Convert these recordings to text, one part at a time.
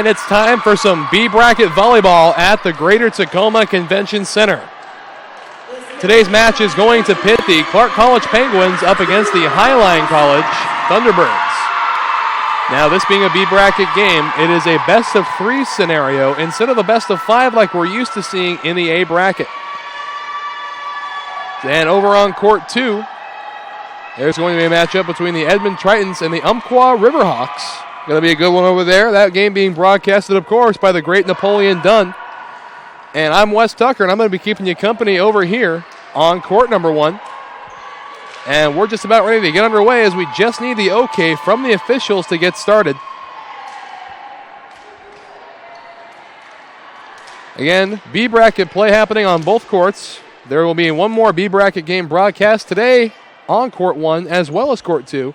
And it's time for some B bracket volleyball at the Greater Tacoma Convention Center. Today's match is going to pit the Clark College Penguins up against the Highline College Thunderbirds. Now, this being a B bracket game, it is a best of 3 scenario instead of the best of 5 like we're used to seeing in the A bracket. And over on court 2, there's going to be a matchup between the Edmond Tritons and the Umpqua Riverhawks. Going to be a good one over there. That game being broadcasted, of course, by the great Napoleon Dunn. And I'm Wes Tucker, and I'm going to be keeping you company over here on court number 1. And we're just about ready to get underway as we just need the okay from the officials to get started. Again, B bracket play happening on both courts. There will be one more B bracket game broadcast today on court 1 as well as court 2.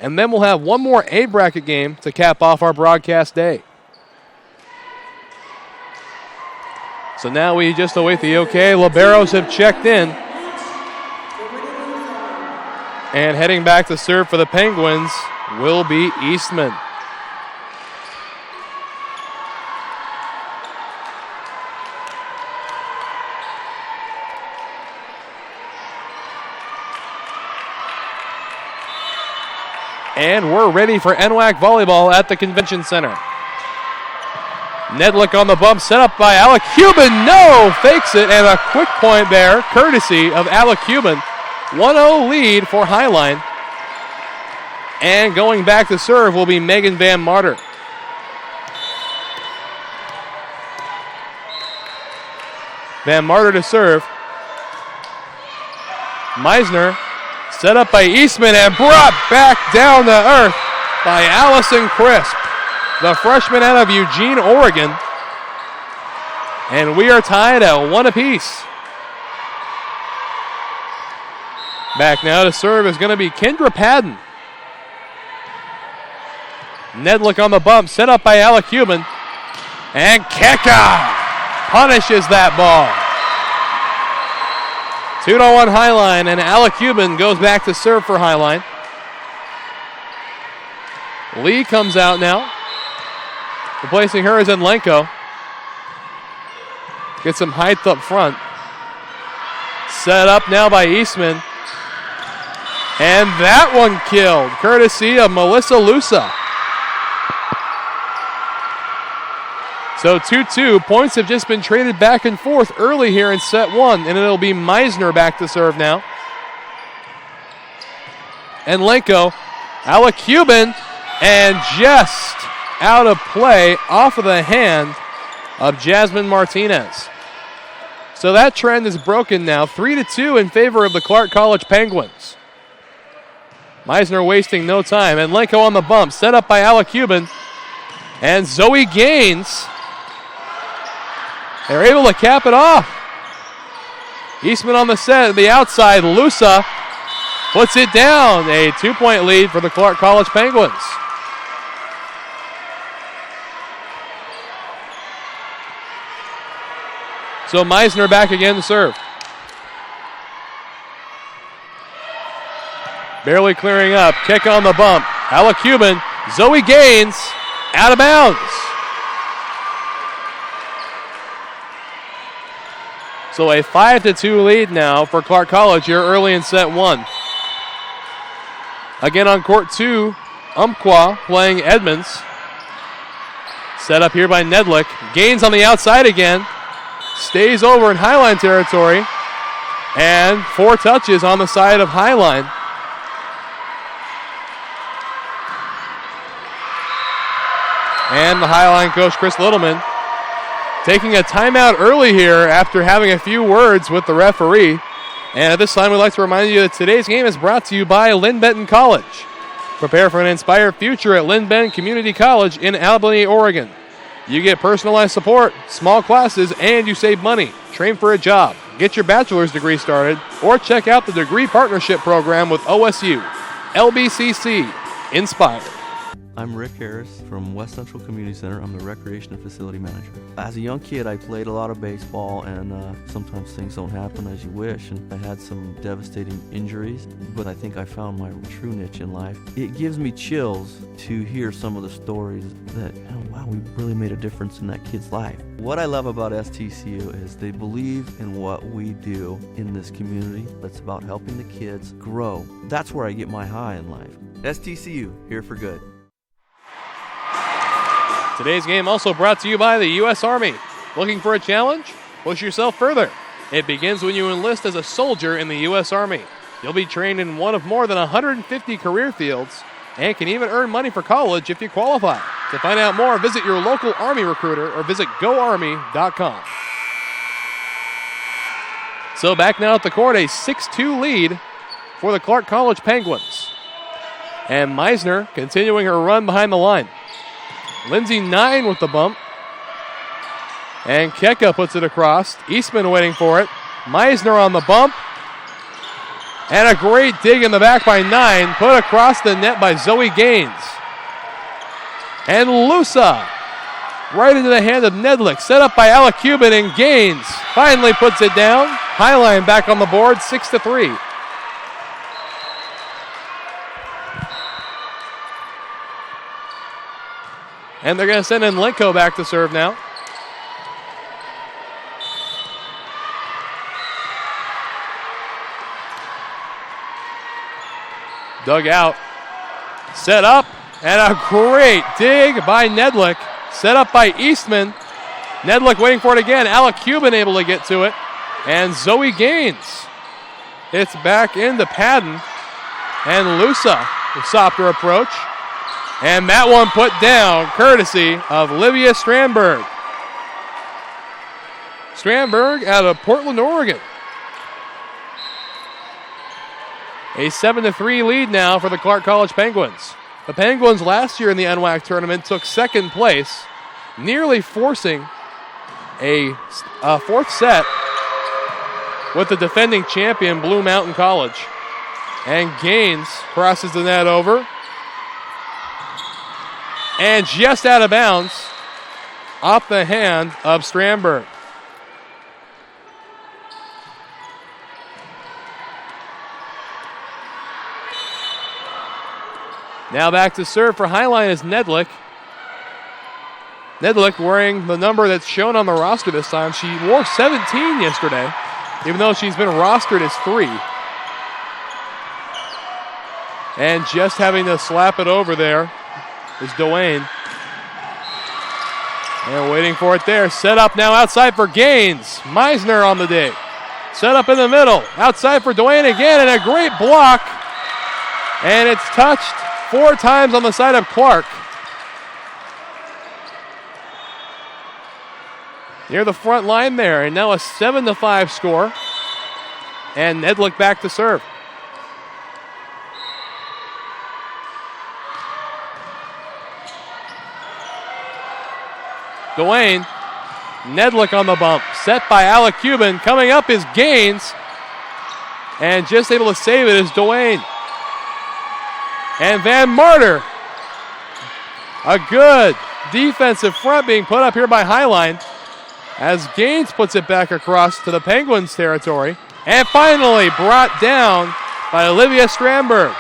And then we'll have one more A bracket game to cap off our broadcast day. So now we just await the okay. Liberos have checked in. And heading back to serve for the Penguins will be Eastman. And we're ready for NWAC volleyball at the Convention Center. Nedlick on the bump, set up by Alec Cuban. No! Fakes it, and a quick point there, courtesy of Alec Cuban. 1-0 lead for Highline. And going back to serve will be Megan Van Marter. Van Marter to serve. Meisner set up by Eastman and brought back down to earth by Allison Crisp, the freshman out of Eugene, Oregon. And we are tied at 1 apiece. Back now to serve is going to be Kendra Padden. Nedlick on the bump, set up by Alec Cuban. And Keka punishes that ball. 2-1 Highline, and Alec Cuban goes back to serve for Highline. Lee comes out now. Replacing her is Enlenko. Get some height up front. Set up now by Eastman. And that one killed, courtesy of Melissa Lusa. So 2-2, points have just been traded back and forth early here in set 1, and it'll be Meisner back to serve now. Enlenko, Alec Cuban, and just out of play off of the hand of Jasmine Martinez. So that trend is broken now, 3-2 in favor of the Clark College Penguins. Meisner wasting no time. Enlenko on the bump, set up by Alec Cuban, and Zoe Gaines. They're able to cap it off. Eastman on the set, the outside. Lusa puts it down. A 2-point lead for the Clark College Penguins. So Meisner back again to serve. Barely clearing up. Kick on the bump. Alec Cuban. Zoe Gaines out of bounds. So a 5-2 lead now for Clark College here early in set 1. Again on court 2, Umpqua playing Edmonds. Set up here by Nedlick. Gaines on the outside again. Stays over in Highline territory. And 4 touches on the side of Highline. And the Highline coach, Chris Littleman, taking a timeout early here after having a few words with the referee. And at this time, we'd like to remind you that today's game is brought to you by Lynn Benton College. Prepare for an inspired future at Lynn Benton Community College in Albany, Oregon. You get personalized support, small classes, and you save money. Train for a job, get your bachelor's degree started, or check out the Degree Partnership Program with OSU. LBCC, inspired. I'm Rick Harris from West Central Community Center. I'm the Recreation and Facility Manager. As a young kid, I played a lot of baseball, and sometimes things don't happen as you wish, and I had some devastating injuries, but I think I found my true niche in life. It gives me chills to hear some of the stories that, oh, wow, we really made a difference in that kid's life. What I love about STCU is they believe in what we do in this community. That's about helping the kids grow. That's where I get my high in life. STCU, here for good. Today's game also brought to you by the U.S. Army. Looking for a challenge? Push yourself further. It begins when you enlist as a soldier in the U.S. Army. You'll be trained in one of more than 150 career fields and can even earn money for college if you qualify. To find out more, visit your local Army recruiter or visit goarmy.com. So back now at the court, a 6-2 lead for the Clark College Penguins. And Meisner continuing her run behind the line. Lindsay 9 with the bump. And Keka puts it across. Eastman waiting for it. Meisner on the bump. And a great dig in the back by 9. Put across the net by Zoe Gaines. And Lusa right into the hand of Nedlick. Set up by Alec Cuban, and Gaines finally puts it down. Highline back on the board, 6-3. And they're going to send Enlenko back to serve now. Dug out. Set up. And a great dig by Nedlick. Set up by Eastman. Nedlick waiting for it again. Alec Cuban able to get to it. And Zoe Gaines. It's back into Padden. And Lusa stopped her approach. And that one put down courtesy of Livia Strandberg. Strandberg out of Portland, Oregon. A 7-3 lead now for the Clark College Penguins. The Penguins last year in the NWAC tournament took second place, nearly forcing a fourth set with the defending champion Blue Mountain College. And Gaines crosses the net over. And just out of bounds, off the hand of Strandberg. Now back to serve for Highline is Nedlick. Nedlick wearing the number that's shown on the roster this time. She wore 17 yesterday, even though she's been rostered as 3. And just having to slap it over there is Dwayne. And waiting for it there. Set up now outside for Gaines. Meisner on the dig. Set up in the middle. Outside for Dwayne again, and a great block. And it's touched 4 times on the side of Clark. Near the front line there, and now a 7-5 score. And Nedlick back to serve. Dwayne, Nedlick on the bump, set by Alec Cuban. Coming up is Gaines, and just able to save it is Dwayne. And Van Marter. A good defensive front being put up here by Highline as Gaines puts it back across to the Penguins territory. And finally brought down by Olivia Strandberg.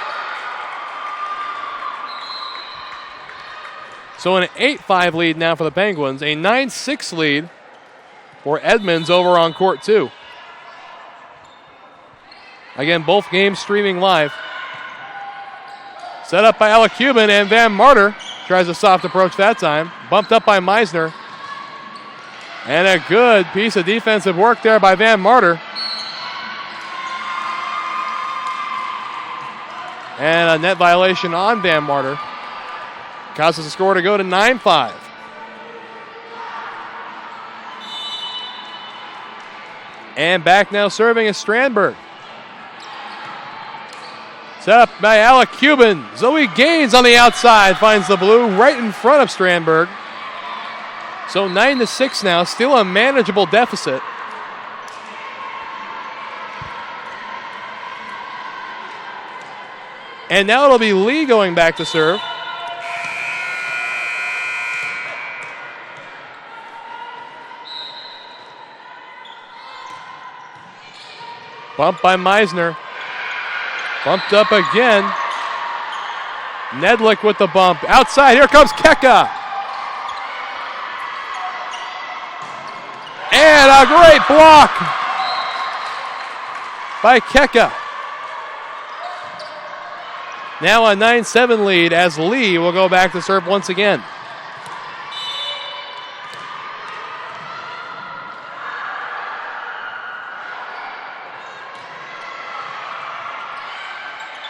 So an 8-5 lead now for the Penguins. A 9-6 lead for Edmonds over on court 2. Again, both games streaming live. Set up by Alec Cuban, and Van Marter tries a soft approach that time. Bumped up by Meisner. And a good piece of defensive work there by Van Marter. And a net violation on Van Marter. Causes the score to go to 9-5. And back now serving is Strandberg. Set up by Alec Cuban. Zoe Gaines on the outside finds the blue right in front of Strandberg. So 9-6 now, still a manageable deficit. And now it'll be Lee going back to serve. Bumped by Meisner. Bumped up again. Nedlick with the bump. Outside, here comes Keka. And a great block by Keka. Now a 9-7 lead as Lee will go back to serve once again.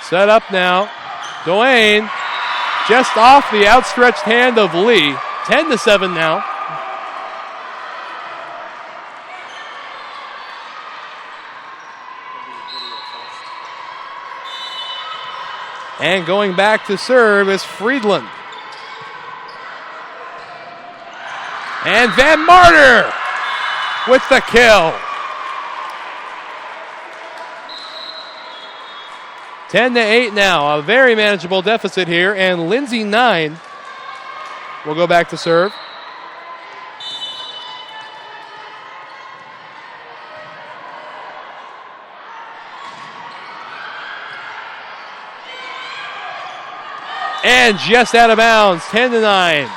Set up now. Dwayne just off the outstretched hand of Lee. 10-7 now. And going back to serve is Friedland. And Van Marter with the kill. 10-8 now, a very manageable deficit here, and Lindsay 9 will go back to serve. And just out of bounds, 10-9. You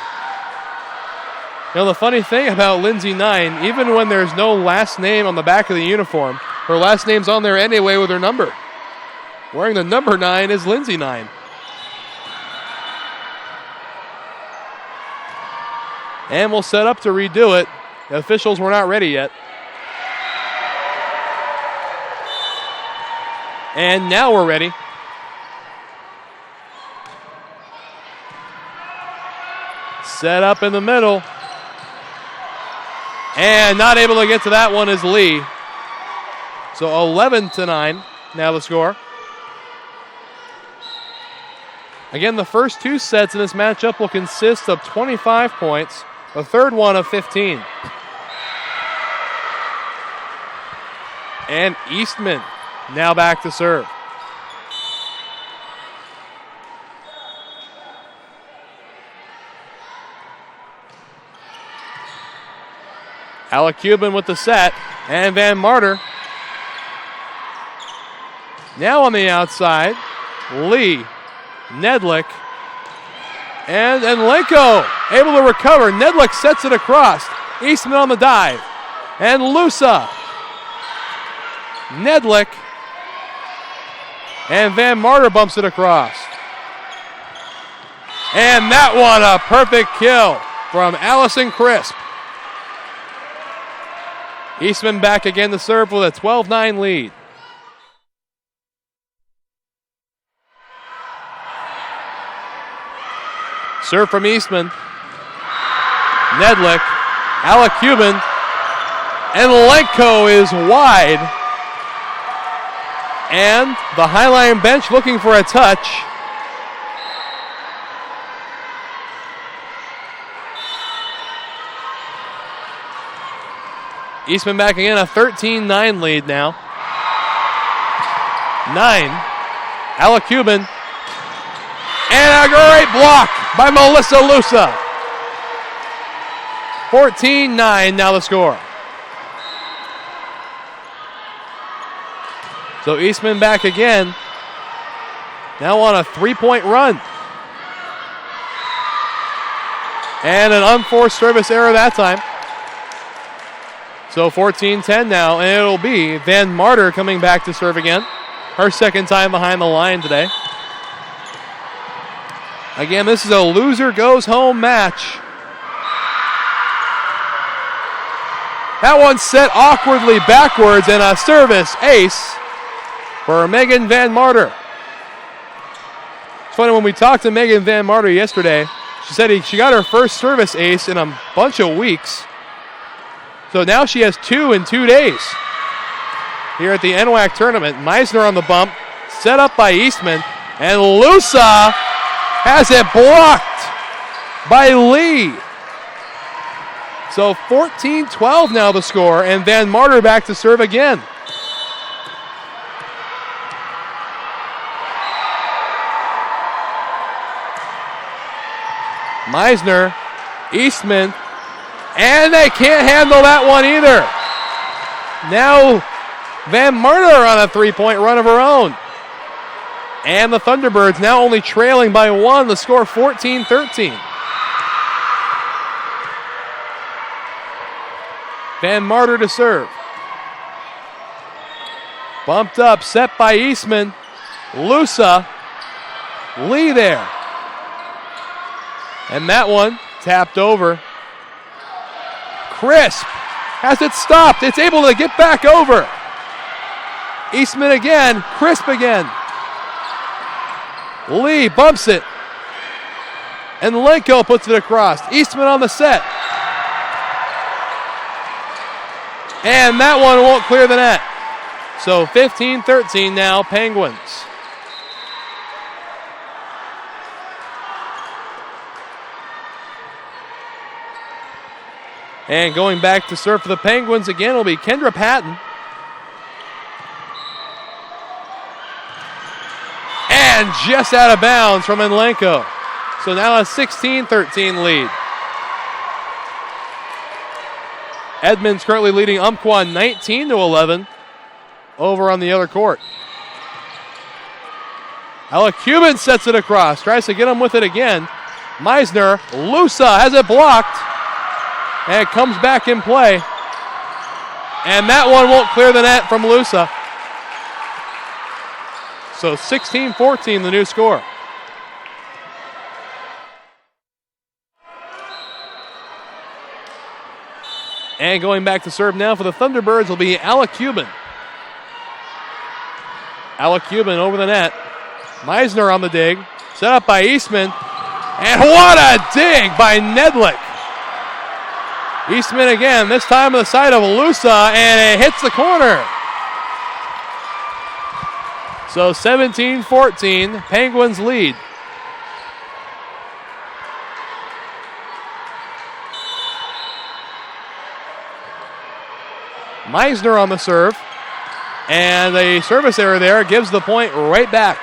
know, the funny thing about Lindsay 9, even when there's no last name on the back of the uniform, her last name's on there anyway with her number. Wearing the number 9 is Lindsay 9. And we'll set up to redo it. The officials were not ready yet. And now we're ready. Set up in the middle. And not able to get to that one is Lee. So 11-9 now the score. Again, the first two sets in this matchup will consist of 25 points, the third one of 15. And Eastman now back to serve. Alec Cuban with the set, and Van Marter. Now on the outside, Lee, Nedlick, and Lenko able to recover. Nedlick sets it across. Eastman on the dive, and Lusa. Nedlick, and Van Marter bumps it across. And that one, a perfect kill from Allison Crisp. Eastman back again to serve with a 12-9 lead. Serve from Eastman. Nedlick, Alec Cuban, and Lenko is wide. And the Highline bench looking for a touch. Eastman back again, a 13-9 lead now. 9. Alec Cuban. And a great block by Melissa Lusa. 14-9 now the score. So Eastman back again. Now on a 3-point run. And an unforced service error that time. So 14-10 now, and it'll be Van Marter coming back to serve again. Her second time behind the line today. Again, this is a loser goes home match. That one set awkwardly backwards, and a service ace for Megan Van Marter. It's funny, when we talked to Megan Van Marter yesterday, she said she got her first service ace in a bunch of weeks. So now she has 2 in 2 days here at the NWAC tournament. Meisner on the bump, set up by Eastman, and Lusa has it blocked by Lee. So 14-12 now the score, and Van Marter back to serve again. Meisner, Eastman, and they can't handle that one either. Now Van Marter on a 3-point run of her own. And the Thunderbirds now only trailing by 1, the score 14-13. Van Marter to serve. Bumped up, set by Eastman. Lusa, Lee there. And that one tapped over. Crisp has it stopped. It's able to get back over. Eastman again, Crisp again. Lee bumps it. And Lenko puts it across. Eastman on the set. And that one won't clear the net. So 15-13 now, Penguins. And going back to serve for the Penguins again will be Kendra Patton. And just out of bounds from Enlenko. So now a 16-13 lead. Edmonds currently leading Umpqua 19-11 over on the other court. Alec Cuban sets it across, tries to get him with it again. Meisner, Lusa has it blocked. And it comes back in play. And that one won't clear the net from Lusa. So 16-14 the new score. And going back to serve now for the Thunderbirds will be Alec Cuban. Alec Cuban over the net. Meisner on the dig. Set up by Eastman. And what a dig by Nedlick. Eastman again, this time on the side of Lusa, and it hits the corner. So 17-14, Penguins lead. Meisner on the serve. And a service error there gives the point right back.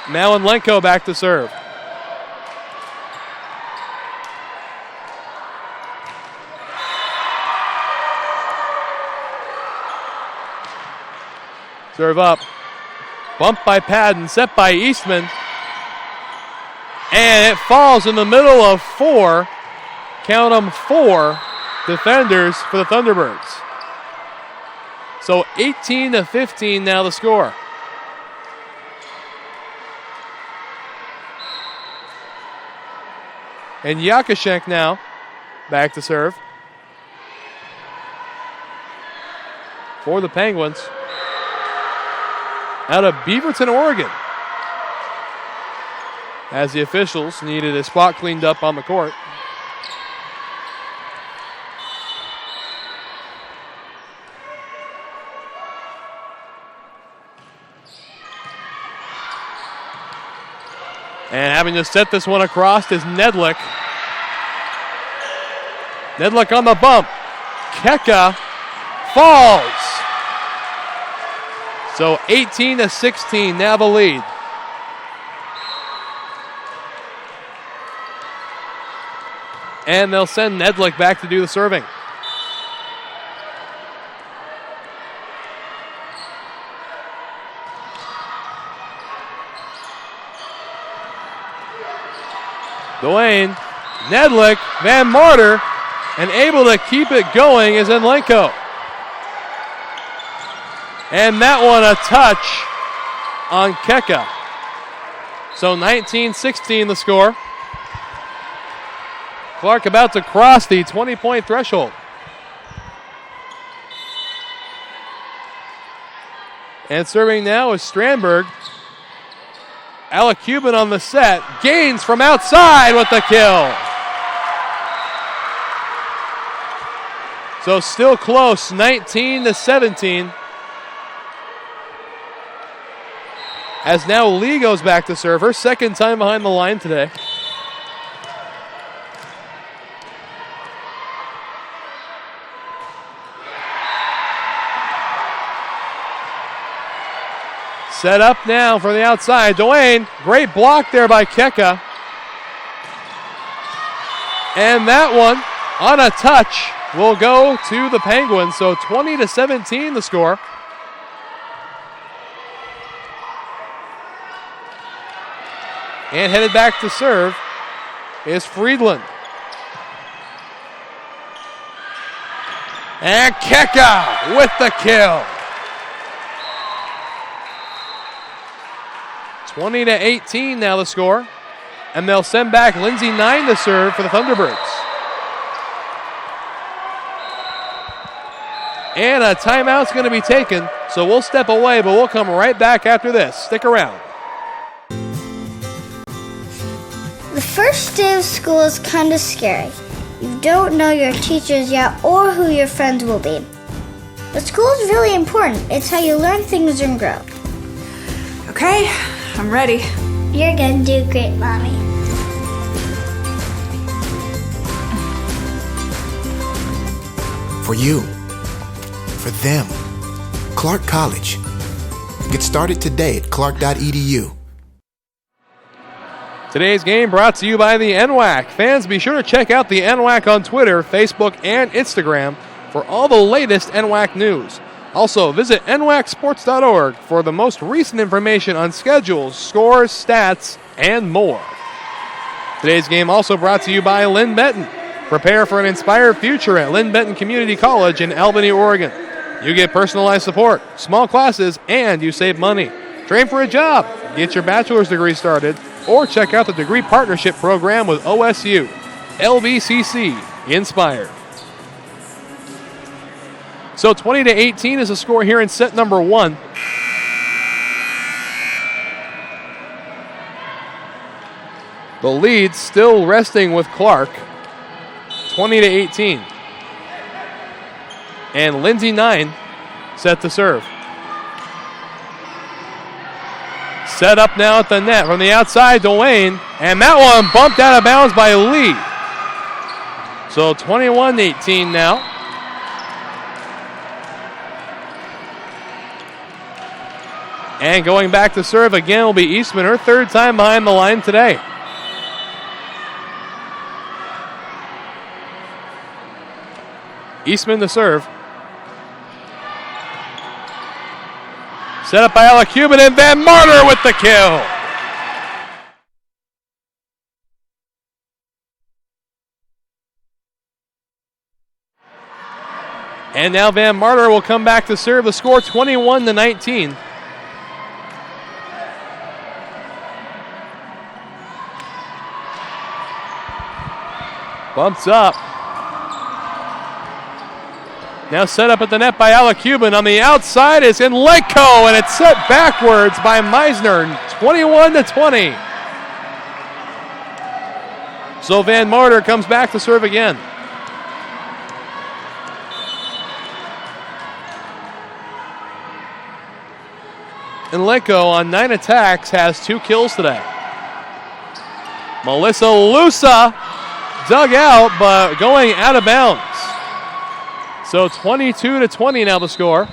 Malenlenko back to serve. Serve up. Bumped by Padden, set by Eastman. And it falls in the middle of four. Count them, four defenders for the Thunderbirds. So 18-15 now the score. And Yakashenk now back to serve for the Penguins out of Beaverton, Oregon, as the officials needed a spot cleaned up on the court. And having to set this one across is Nedlick. Nedlick on the bump. Keka falls. So 18-16, now the lead. And they'll send Nedlick back to do the serving. Dwayne, Nedlick, Van Marter, and able to keep it going is Enlenko. And that one a touch on Keka. So 19-16 the score. Clark about to cross the 20-point threshold. And serving now is Strandberg. Alec Cuban on the set. Gaines from outside with the kill. So still close, 19-17. As now Lee goes back to serve. Her second time behind the line today. Set up now for the outside. Dwayne, great block there by Keka. And that one, on a touch, will go to the Penguins. So 20-17 the score. And headed back to serve is Friedland. And Keka with the kill. 20-18 now the score. And they'll send back Lindsay 9 to serve for the Thunderbirds. And a timeout's going to be taken, so we'll step away, but we'll come right back after this. Stick around. The first day of school is kind of scary. You don't know your teachers yet or who your friends will be. But school is really important. It's how you learn things and grow. Okay, I'm ready. You're gonna do great, Mommy. For you. For them. Clark College. Get started today at clark.edu. Today's game brought to you by the NWAC. Fans, be sure to check out the NWAC on Twitter, Facebook, and Instagram for all the latest NWAC news. Also, visit nwacsports.org for the most recent information on schedules, scores, stats, and more. Today's game also brought to you by Lynn Benton. Prepare for an inspired future at Lynn Benton Community College in Albany, Oregon. You get personalized support, small classes, and you save money. Train for a job, get your bachelor's degree started, or check out the degree partnership program with OSU. LBCC Inspired. So 20-18 is the score here in set number one. The lead still resting with Clark. 20-18. And Lindsay 9 set to serve. Set up now at the net from the outside, Dwayne. And that one bumped out of bounds by Lee. So 21-18 now. And going back to serve again will be Eastman, her third time behind the line today. Eastman to serve. Set up by Alec Cuban and Van Martyr with the kill. And now Van Martyr will come back to serve. The score 21-19. Bumps up. Now set up at the net by Alec Cuban. On the outside is Enlenko, and it's set backwards by Meisner, 21-20. So Van Martyr comes back to serve again. Enlenko on 9 attacks has 2 kills today. Melissa Lusa dug out, but going out of bounds. So 22-20 now the score.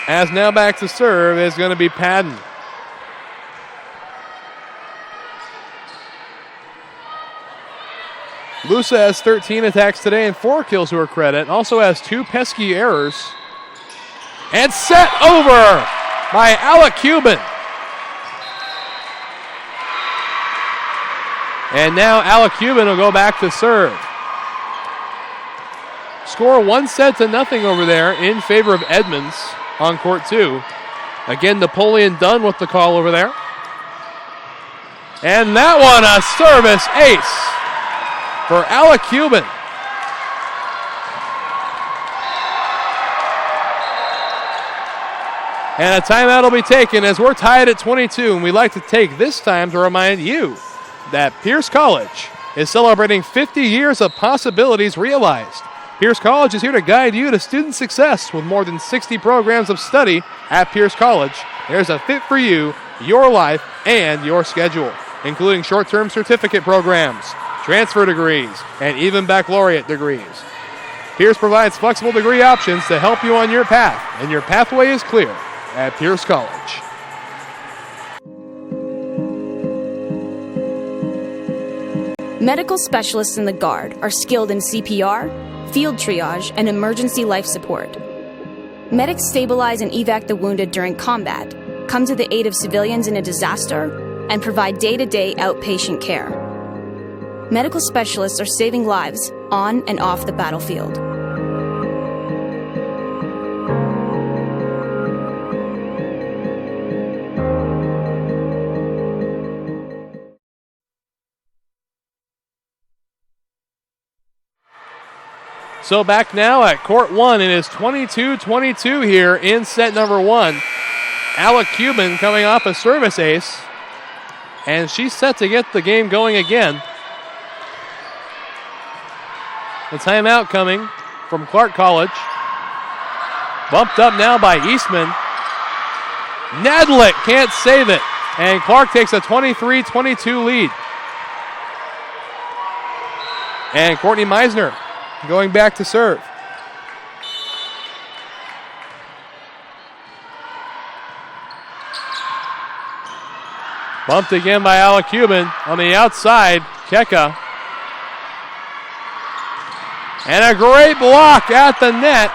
As now back to serve is going to be Padden. Lusa has 13 attacks today and 4 kills to her credit. Also has 2 pesky errors. And set over by Alec Cuban. And now Alec Cuban will go back to serve. Score 1-0 over there in favor of Edmonds on court 2. Again, Napoleon Dunn with the call over there. And that one, a service ace for Alec Cuban. And a timeout will be taken as we're tied at 22. And we'd like to take this time to remind you that Pierce College is celebrating 50 years of possibilities realized. Pierce College is here to guide you to student success with more than 60 programs of study at Pierce College. There's a fit for you, your life, and your schedule, including short-term certificate programs, transfer degrees, and even baccalaureate degrees. Pierce provides flexible degree options to help you on your path, and your pathway is clear at Pierce College. Medical specialists in the Guard are skilled in CPR, field triage, and emergency life support. Medics stabilize and evac the wounded during combat, come to the aid of civilians in a disaster, and provide day-to-day outpatient care. Medical specialists are saving lives on and off the battlefield. So back now at court 1, it is 22-22 here in set number 1. Alec Cuban coming off a service ace, and she's set to get the game going again. The timeout coming from Clark College. Bumped up now by Eastman. Nedlick can't save it, and Clark takes a 23-22 lead. And Courtney Meisner going back to serve. Bumped again by Alec Cuban. On the outside, Keka. And a great block at the net.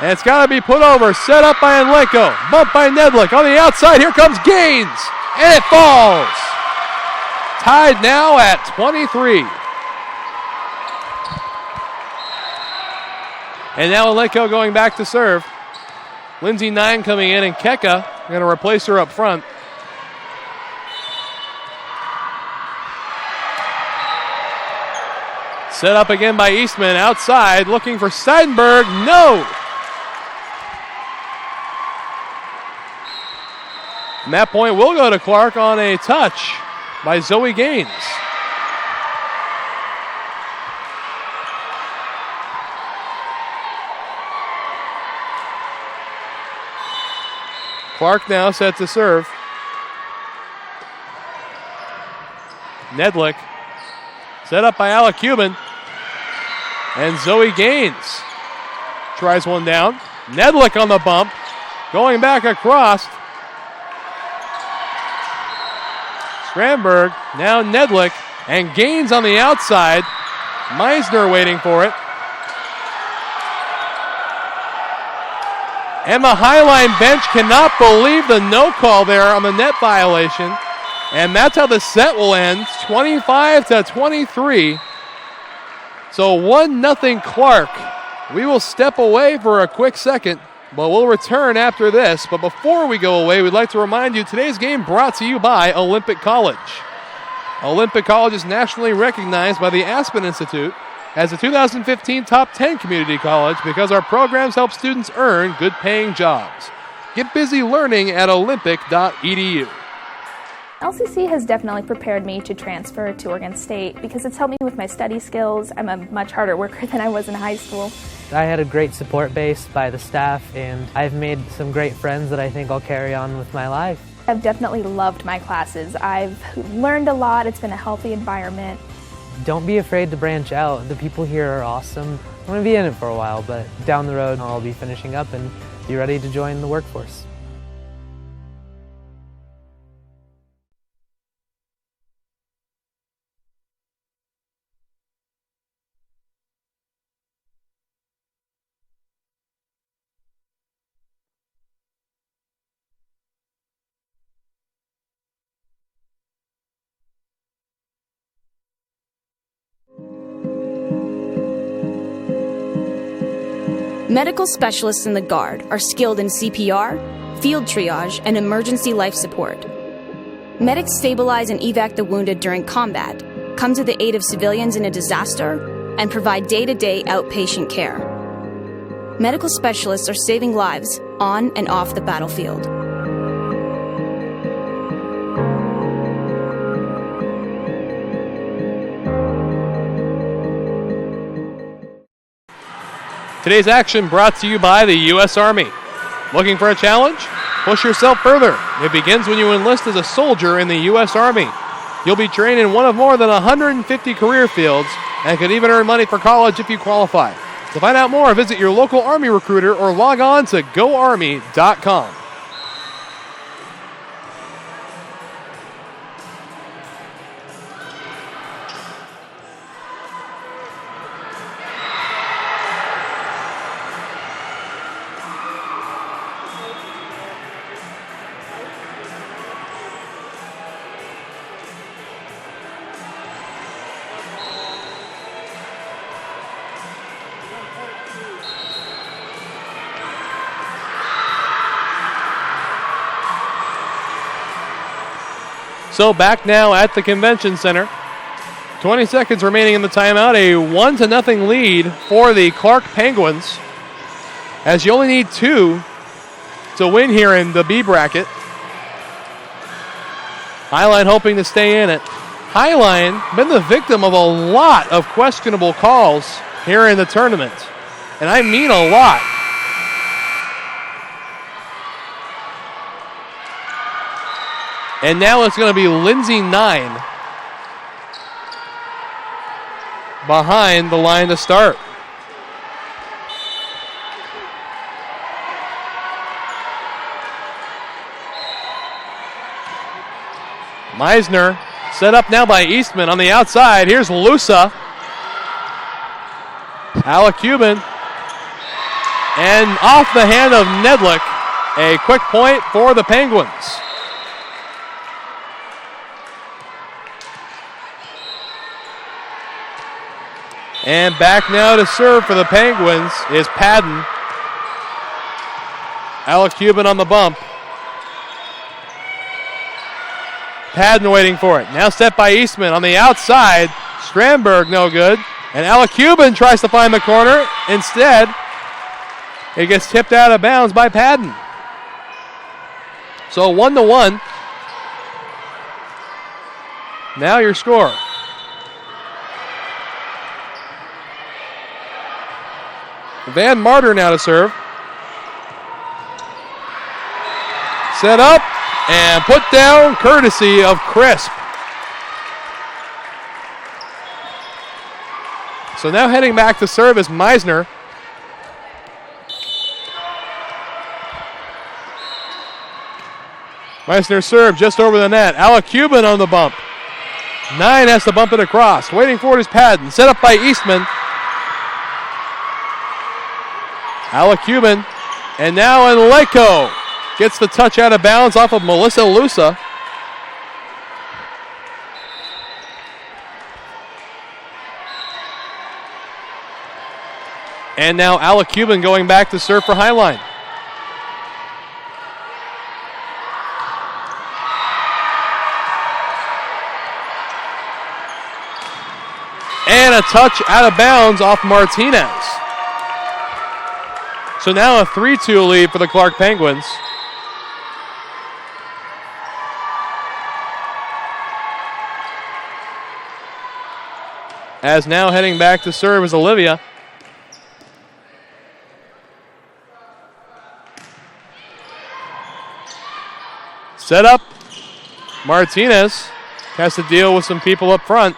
And it's got to be put over. Set up by Enlenko. Bumped by Nedlick. On the outside, here comes Gaines. And it falls. Tied now at 23. And now Enlenko going back to serve. Lindsay 9 coming in, and Keka going to replace her up front. Set up again by Eastman. Outside, looking for Seidenberg. No! And that point will go to Clark on a touch by Zoe Gaines. Clark now set to serve. Nedlick set up by Alec Cuban. And Zoe Gaines tries one down. Nedlick on the bump. Going back across. Strandberg, now Nedlick, and Gaines on the outside. Meisner waiting for it. And the Highline bench cannot believe the no call there on the net violation. And that's how the set will end, 25-23. So 1-0 Clark. We will step away for a quick second, but we'll return after this. But before we go away, we'd like to remind you today's game brought to you by Olympic College. Olympic College is nationally recognized by the Aspen Institute as the 2015 Top 10 Community College because our programs help students earn good-paying jobs. Get busy learning at olympic.edu. LCC has definitely prepared me to transfer to Oregon State because it's helped me with my study skills. I'm a much harder worker than I was in high school. I had a great support base by the staff, and I've made some great friends that I think I'll carry on with my life. I've definitely loved my classes. I've learned a lot. It's been a healthy environment. Don't be afraid to branch out. The people here are awesome. I'm going to be in it for a while, but down the road I'll be finishing up and be ready to join the workforce. Medical specialists in the Guard are skilled in CPR, field triage, and emergency life support. Medics stabilize and evac the wounded during combat, come to the aid of civilians in a disaster, and provide day-to-day outpatient care. Medical specialists are saving lives on and off the battlefield. Today's action brought to you by the U.S. Army. Looking for a challenge? Push yourself further. It begins when you enlist as a soldier in the U.S. Army. You'll be trained in one of more than 150 career fields and could even earn money for college if you qualify. To find out more, visit your local Army recruiter or log on to goarmy.com. So back now at the convention center. 20 seconds remaining in the timeout. A 1-0 lead for the Clark Penguins, as you only need 2 to win here in the B bracket. Highline hoping to stay in it. Highline been the victim of a lot of questionable calls here in the tournament, and I mean a lot. And now it's going to be Lindsay 9 behind the line to start. Meisner set up now by Eastman on the outside. Here's Lusa. Alec Cuban. And off the hand of Nedlick. A quick point for the Penguins. And back now to serve for the Penguins is Padden. Alec Cuban on the bump. Padden waiting for it. Now set by Eastman on the outside. Strandberg no good. And Alec Cuban tries to find the corner. Instead, it gets tipped out of bounds by Padden. So 1-1. Now your score. Van Marder now to serve. Set up and put down courtesy of Crisp. So now heading back to serve is Meisner. Meisner serve just over the net. Alec Cuban on the bump. 9 has to bump it across. Waiting for it is Padden. Set up by Eastman. Alec Cuban. And now Enleko gets the touch out of bounds off of Melissa Lusa. And now Alec Cuban going back to serve for Highline. And a touch out of bounds off Martinez. So now a 3-2 lead for the Clark Penguins. As now heading back to serve is Olivia. Set up. Martinez has to deal with some people up front.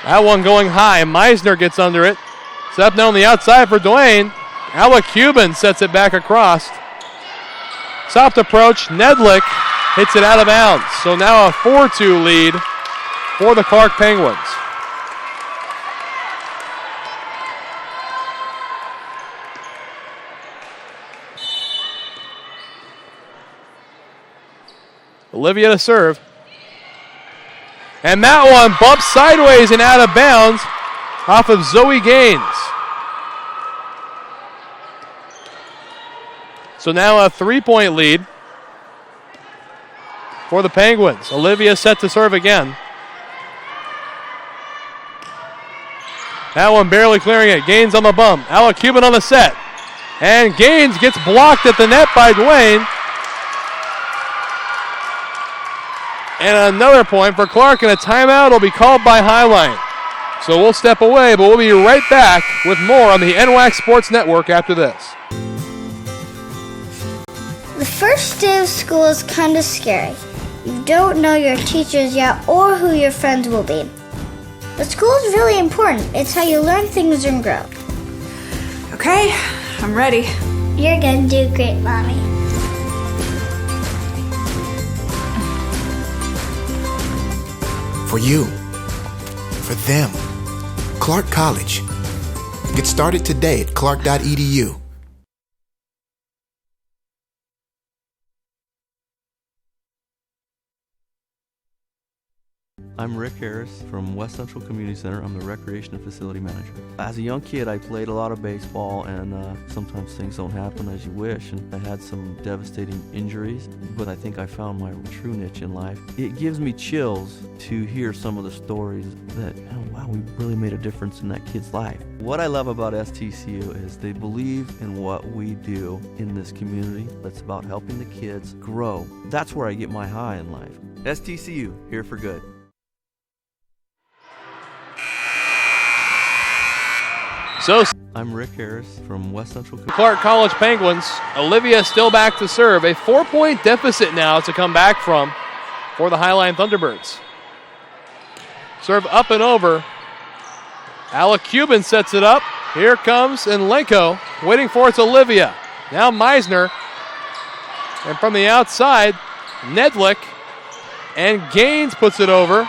That one going high. Meisner gets under it. Set up now on the outside for Dwayne. Alec Cuban sets it back across. Soft approach. Nedlick hits it out of bounds. So now a 4-2 lead for the Clark Penguins. Olivia to serve. And that one bumps sideways and out of bounds off of Zoe Gaines. So now a 3-point lead for the Penguins. Olivia set to serve again. That one barely clearing it. Gaines on the bump. Alec Cuban on the set. And Gaines gets blocked at the net by Dwayne. And another point for Clark, and a timeout will be called by Highline. So we'll step away, but we'll be right back with more on the NWAC Sports Network after this. The first day of school is kind of scary. You don't know your teachers yet or who your friends will be. But school is really important. It's how you learn things and grow. Okay, I'm ready. You're gonna do great, Mommy. For you, for them, Clark College. Get started today at clark.edu. I'm Rick Harris from West Central Community Center. I'm the Recreation and Facility Manager. As a young kid, I played a lot of baseball, and sometimes things don't happen as you wish, and I had some devastating injuries, but I think I found my true niche in life. It gives me chills to hear some of the stories that, oh, wow, we really made a difference in that kid's life. What I love about STCU is they believe in what we do in this community. That's about helping the kids grow. That's where I get my high in life. STCU, here for good. So I'm Rick Harris from West Central. Clark College Penguins. Olivia still back to serve. A 4-point deficit now to come back from for the Highline Thunderbirds. Serve up and over. Alec Cuban sets it up. Here comes Enleko. Waiting for it's Olivia. Now Meisner. And from the outside, Nedlick. And Gaines puts it over.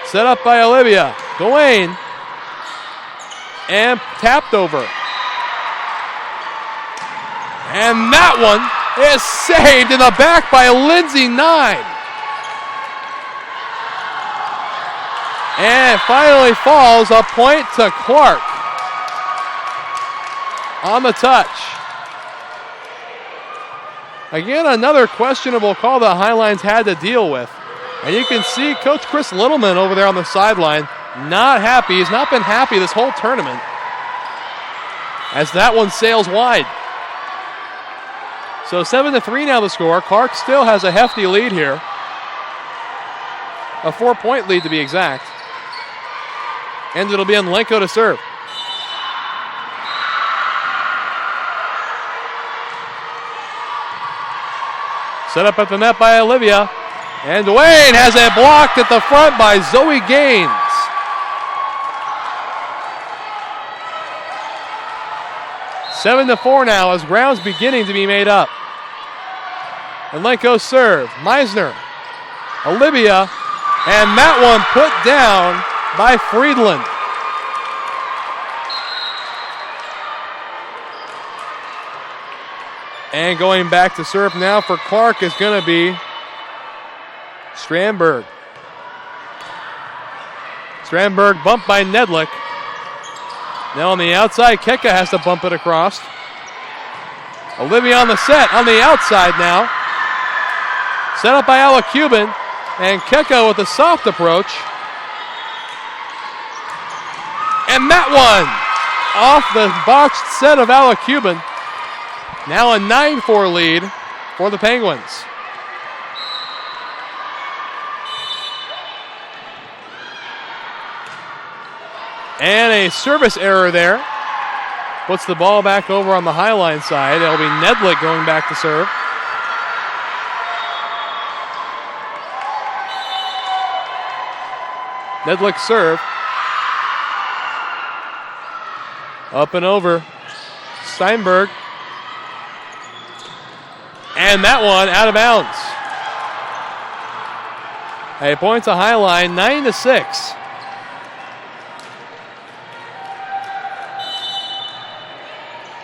Set up by Olivia. Dwayne. And tapped over. And that one is saved in the back by Lindsay 9. And it finally falls, a point to Clark on the touch. Again, another questionable call that Highline's had to deal with. And you can see Coach Chris Littleman over there on the sideline. Not happy. He's not been happy this whole tournament as that one sails wide. So 7-3 now the score. Clark still has a hefty lead here. A 4-point lead to be exact. And it'll be on Lenko to serve. Set up at the net by Olivia. And Dwayne has it blocked at the front by Zoe Gaines. Seven to 4 now as ground's beginning to be made up. And Lenko serve. Meisner. Olivia. And that one put down by Friedland. And going back to serve now for Clark is going to be Strandberg. Strandberg bumped by Nedlick. Now on the outside, Keka has to bump it across. Olivia on the set, on the outside now. Set up by Ella Cuban. And Keka with a soft approach. And that one off the botched set of Ella Cuban. Now a 9-4 lead for the Penguins. And a service error there. Puts the ball back over on the Highline side. It'll be Nedlick going back to serve. Nedlick serve. Up and over. Steinberg. And that one out of bounds. A point to Highline, 9-6.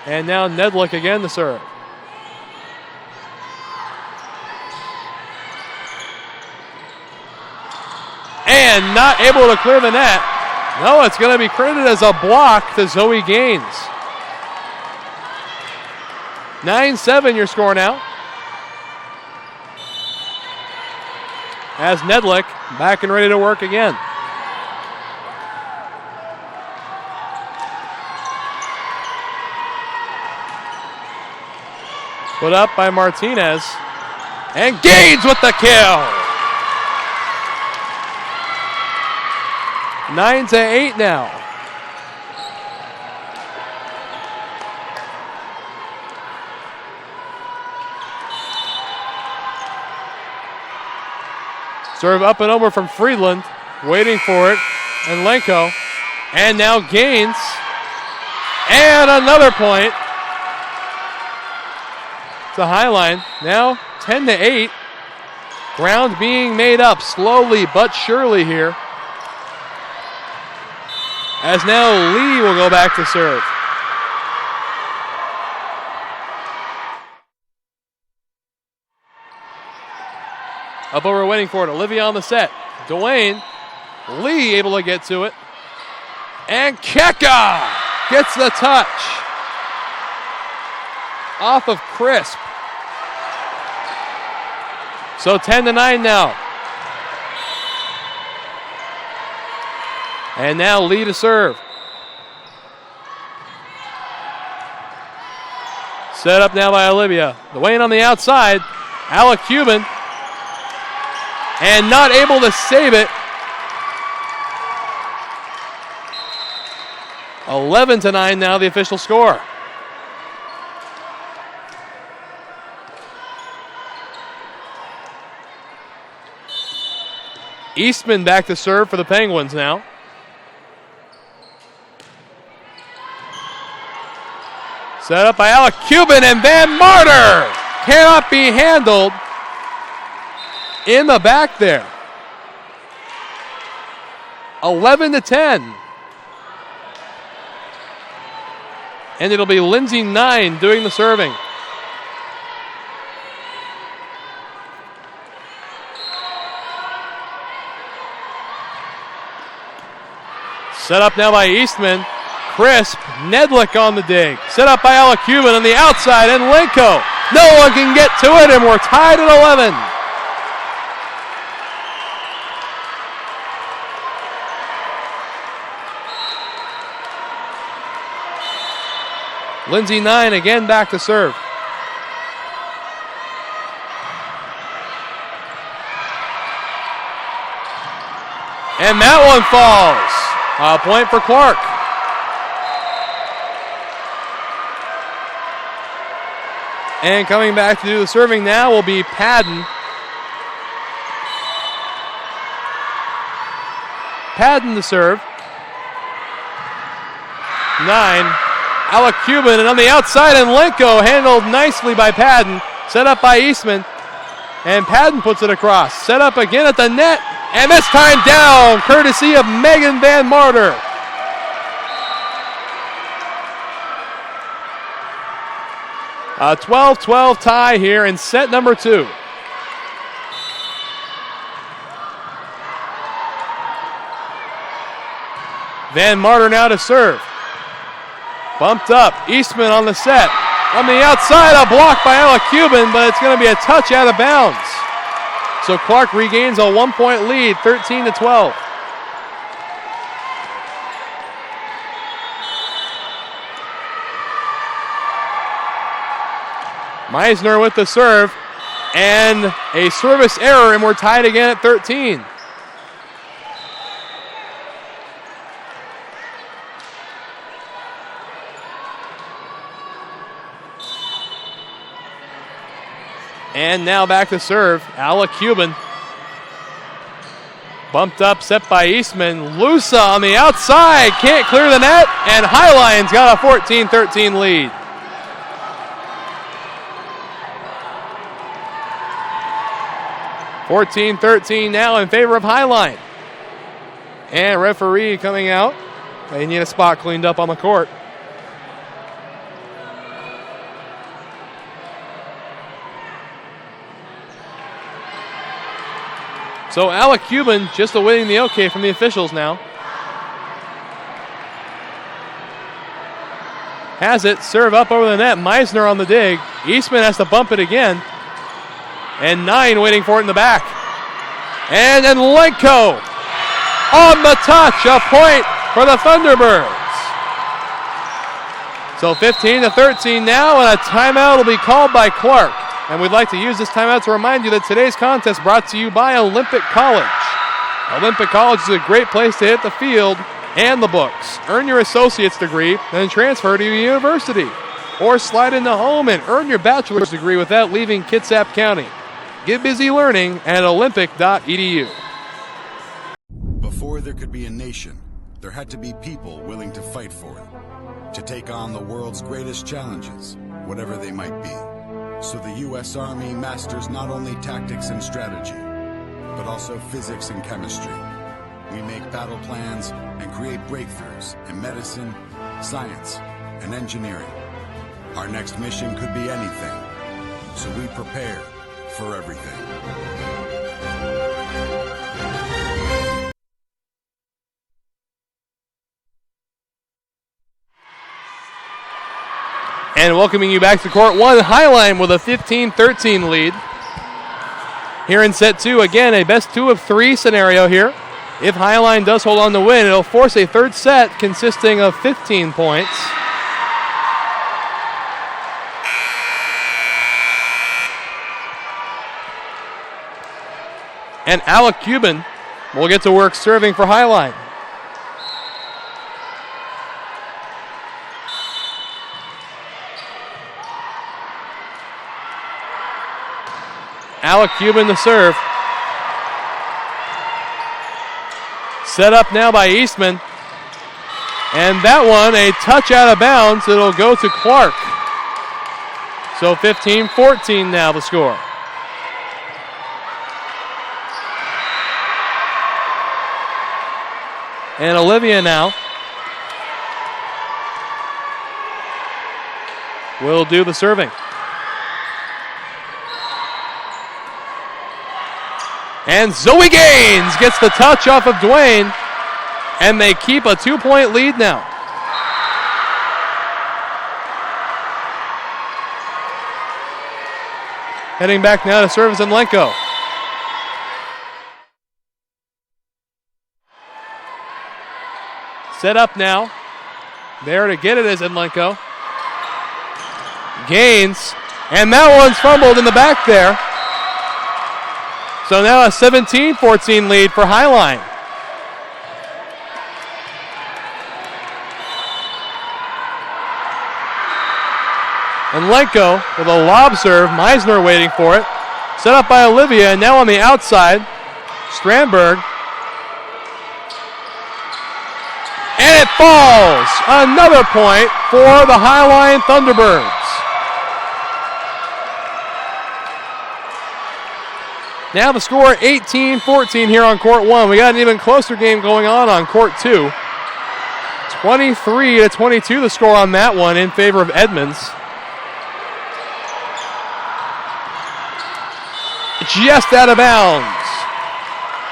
And now Nedlick again to serve. And not able to clear the net. No, it's going to be credited as a block to Zoe Gaines. 9-7 your score now. As Nedlick back and ready to work again. Put up by Martinez. And Gaines with the kill. 9-8 now. Serve up and over from Friedland. Waiting for it. And Lenko. And now Gaines. And another point. To Highline. Now 10-8. Ground being made up slowly but surely here. As now Lee will go back to serve. Up over waiting for it. Olivia on the set. Dwayne. Lee able to get to it. And Keka gets the touch. Off of Crisp. So 10-9 now. And now Lee to serve. Set up now by Olivia. Dwayne on the outside. Alec Cuban. And not able to save it. 11-9 now the official score. Eastman back to serve for the Penguins now. Set up by Alec Cuban and Van Martyr cannot be handled in the back there. 11-10. And it'll be Lindsay 9 doing the serving. Set up now by Eastman. Crisp, Nedlick on the dig. Set up by Alec Cuban on the outside, and Lenko. No one can get to it, and we're tied at 11. Lindsay 9 again back to serve. And that one falls. A point for Clark. And coming back to do the serving now will be Padden. Padden to serve. 9. Alec Cuban, and on the outside, and Lenko handled nicely by Padden. Set up by Eastman. And Padden puts it across. Set up again at the net. And this time down, courtesy of Megan Van Marter. A 12-12 tie here in set number 2. Van Marter now to serve. Bumped up. Eastman on the set. On the outside, a block by Alec Cuban, but it's going to be a touch out of bounds. So Clark regains a 1-point lead, 13-12. Meisner with the serve, and a service error, and we're tied again at 13. And now back to serve, Alec Cuban. Bumped up, set by Eastman. Lusa on the outside, can't clear the net, and Highline's got a 14-13 lead. (14-13) now in favor of Highline. And referee coming out. They need a spot cleaned up on the court. So Alec Cuban just awaiting the okay from the officials now. Has it, serve up over the net. Meisner on the dig. Eastman has to bump it again. And 9 waiting for it in the back. And then Lenko on the touch, a point for the Thunderbirds. So 15-13 now, and a timeout will be called by Clark. And we'd like to use this timeout to remind you that today's contest brought to you by Olympic College. Olympic College is a great place to hit the field and the books. Earn your associate's degree, then transfer to your university. Or slide into home and earn your bachelor's degree without leaving Kitsap County. Get busy learning at olympic.edu. Before there could be a nation, there had to be people willing to fight for it, to take on the world's greatest challenges, whatever they might be. So the U.S. Army masters not only tactics and strategy, but also physics and chemistry. We make battle plans and create breakthroughs in medicine, science, and engineering. Our next mission could be anything, so we prepare for everything. And welcoming you back to court one, Highline with a 15-13 lead. Here in set 2, again, a best 2 of 3 scenario here. If Highline does hold on to win, it'll force a third set consisting of 15 points. And Alec Cuban will get to work serving for Highline. Alec Cuban to serve. Set up now by Eastman. And that one, a touch out of bounds. It'll go to Clark. So 15-14 now the score. And Olivia now will do the serving. And Zoe Gaines gets the touch off of Dwayne, and they keep a 2-point lead now. Heading back now to serve Zenlenko. Set up now. There to get it is Zenlenko. Gaines, and that one's fumbled in the back there. So now a 17-14 lead for Highline. And Lenko with a lob serve. Meisner waiting for it. Set up by Olivia, and now on the outside, Strandberg. And it falls. Another point for the Highline Thunderbirds. Now the score 18-14 here on court 1. We got an even closer game going on court 2. 23-22 the score on that one in favor of Edmonds. Just out of bounds.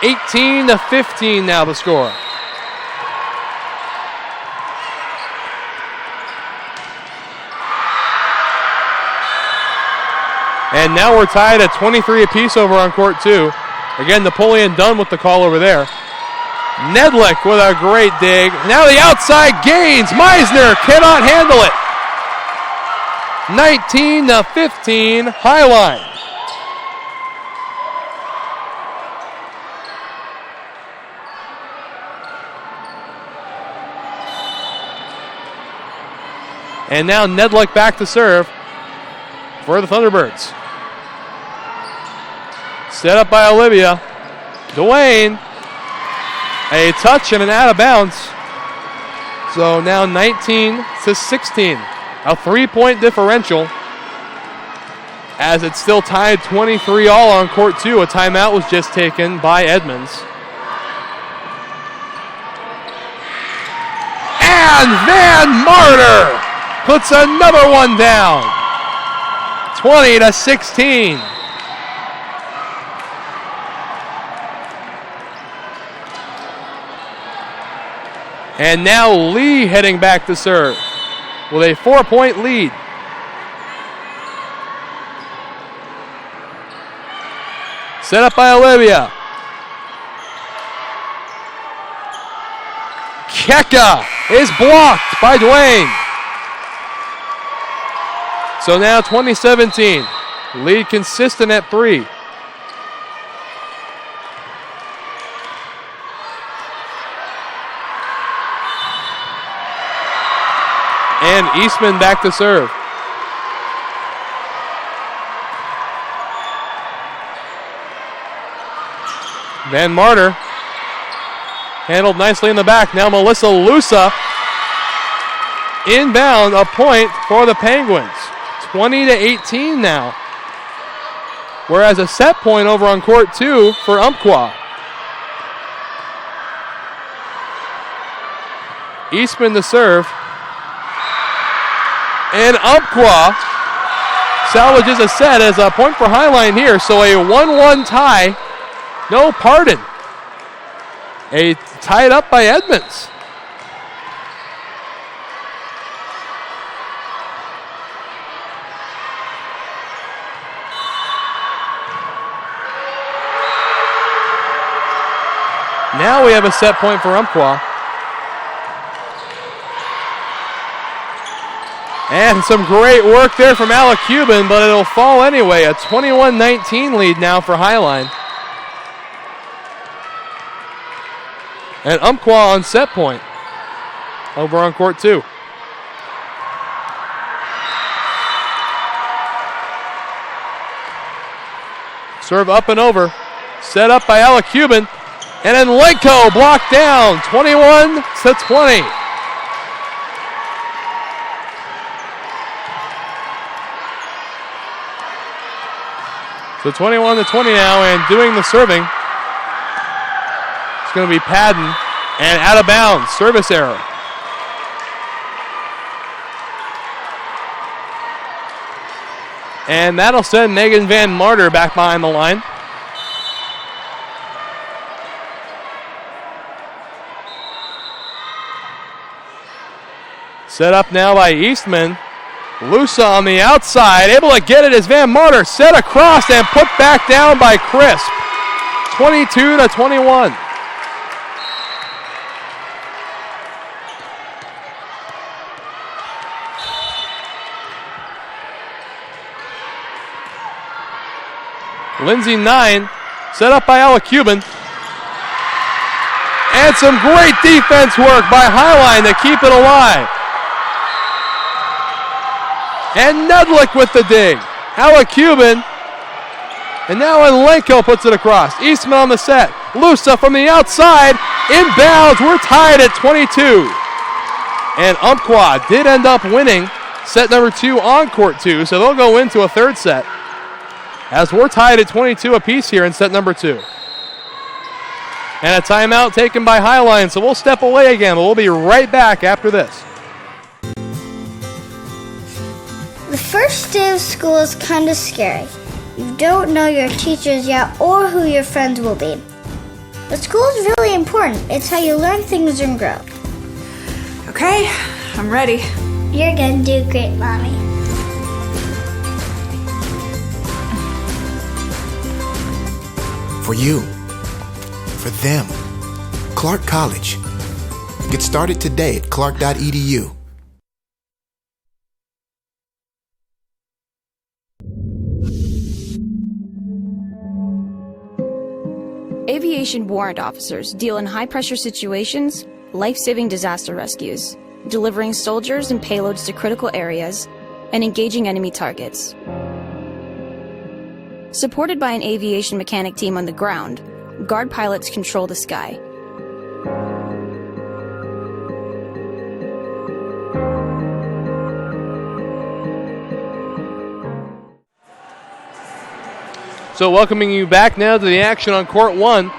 18-15 now the score. And now we're tied at 23 apiece over on court 2. Again, Napoleon Dunn with the call over there. Nedlick with a great dig. Now the outside gains. Meisner cannot handle it. 19-15 Highline. And now Nedlick back to serve for the Thunderbirds. Set up by Olivia. Dwayne. A touch and an out of bounds. So now 19-16. A 3-point differential. As it's still tied 23 all on court 2. A timeout was just taken by Edmonds. And Van Martyr puts another one down. 20-16. And now Lee heading back to serve with a 4-point lead. Set up by Olivia. Keka is blocked by Dwayne. So now 20-17. Lead consistent at 3. And Eastman back to serve. Van Martyr handled nicely in the back. Now Melissa Lusa inbound, a point for the Penguins. 20-18 now. Whereas a set point over on court 2 for Umpqua. Eastman to serve. And Umpqua salvages a set as a point for Highline here. So a 1-1 tie. No pardon. A tied up by Edmonds. Now we have a set point for Umpqua. And some great work there from Alec Cuban, but it'll fall anyway. A 21-19 lead now for Highline. And Umpqua on set point over on court 2. Serve up and over. Set up by Alec Cuban. And then Lenko blocked down. 21-20. So 21-20 now, and doing the serving. It's going to be Padden, and out of bounds, service error. And that'll send Megan Van Martyr back behind the line. Set up now by Eastman. Lusa on the outside, able to get it as Van Martyr set across and put back down by Crisp. 22-21. Lindsay 9, set up by Alec Cuban. And some great defense work by Highline to keep it alive. And Nedlick with the dig. Alec Cuban. And now Enlenko puts it across. Eastman on the set. Lusa from the outside. Inbounds. We're tied at 22. And Umpqua did end up winning set number 2 on court 2, so they'll go into a third set as we're tied at 22 apiece here in set number 2. And a timeout taken by Highline, so we'll step away again, but we'll be right back after this. The first day of school is kind of scary. You don't know your teachers yet or who your friends will be. But school is really important. It's how you learn things and grow. Okay, I'm ready. You're gonna do great, Mommy. For you, for them, Clark College. Get started today at clark.edu. Aviation warrant officers deal in high-pressure situations, life-saving disaster rescues, delivering soldiers and payloads to critical areas, and engaging enemy targets. Supported by an aviation mechanic team on the ground, guard pilots control the sky. So welcoming you back now to the action on court 1.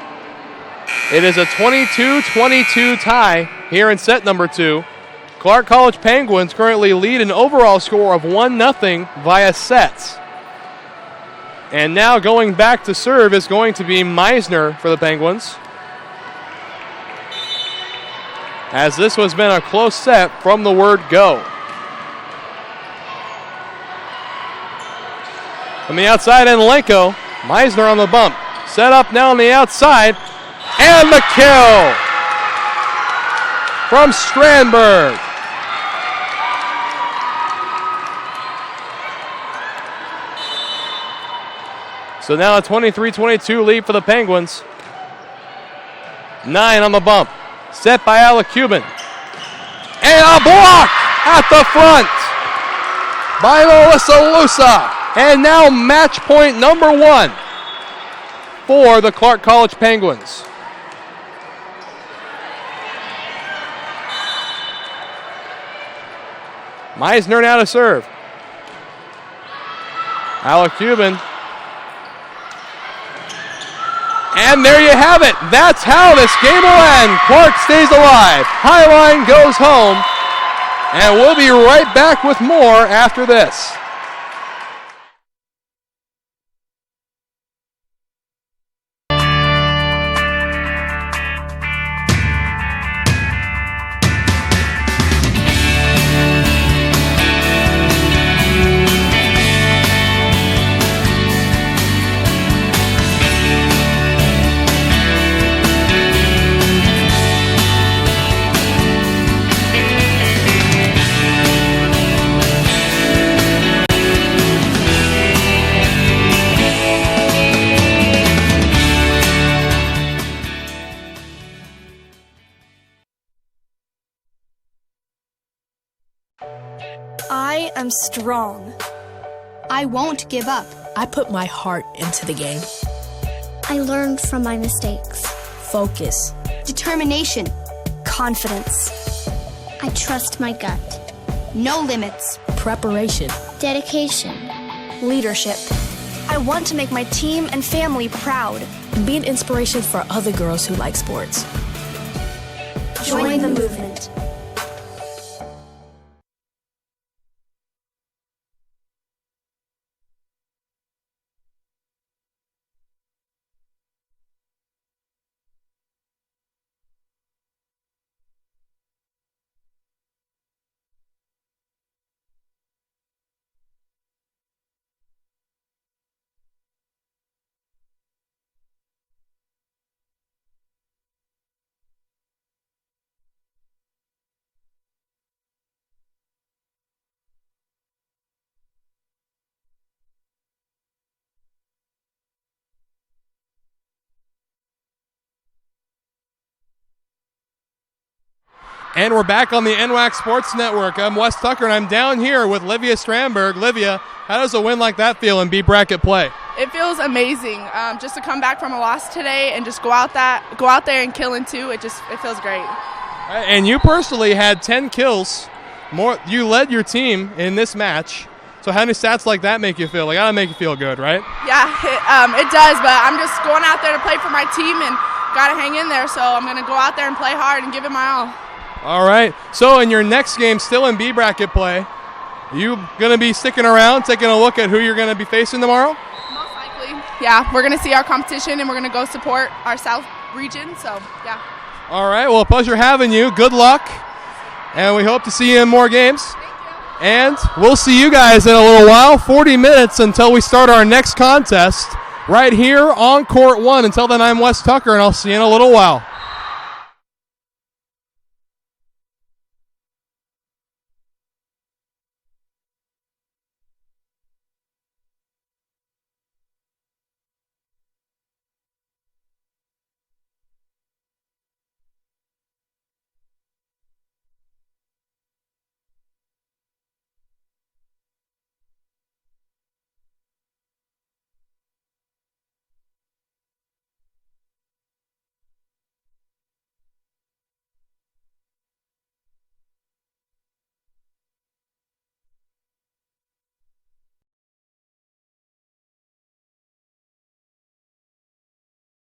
It is a 22-22 tie here in set number 2. Clark College Penguins currently lead an overall score of 1-0 via sets. And now going back to serve is going to be Meisner for the Penguins, as this has been a close set from the word go. From the outside, Enlenko. Meisner on the bump. Set up now on the outside. And the kill from Strandberg. So now a 23-22 lead for the Penguins. 9 on the bump. Set by Alec Cuban. And a block at the front by Melissa Lusa. And now match point number 1 for the Clark College Penguins. Meisner now to serve. Alec Cuban. And there you have it. That's how this game will end. Clark stays alive. Highline goes home. And we'll be right back with more after this. I am strong. I won't give up. I put my heart into the game. I learned from my mistakes. Focus. Determination. Confidence. I trust my gut. No limits. Preparation. Dedication. Leadership. I want to make my team and family proud. Be an inspiration for other girls who like sports. Join the movement. And we're back on the NWAC Sports Network. I'm Wes Tucker, and I'm down here with Livia Strandberg. Livia, how does a win like that feel in B bracket play? It feels amazing. Just to come back from a loss today and just go out there and kill in two. It feels great. And you personally had 10 kills. You led your team in this match. So how many stats like that make you feel? They gotta make you feel good, right? Yeah, it does. But I'm just going out there to play for my team and gotta hang in there. So I'm gonna go out there and play hard and give it my all. All right. So in your next game, still in B bracket play, you gonna be sticking around, taking a look at who you're gonna be facing tomorrow? Most likely. Yeah, we're gonna see our competition and we're gonna go support our South region. So yeah. All right. Well, a pleasure having you. Good luck, and we hope to see you in more games. And we'll see you guys in a little while. 40 minutes until we start our next contest right here on Court 1. Until then, I'm Wes Tucker, and I'll see you in a little while.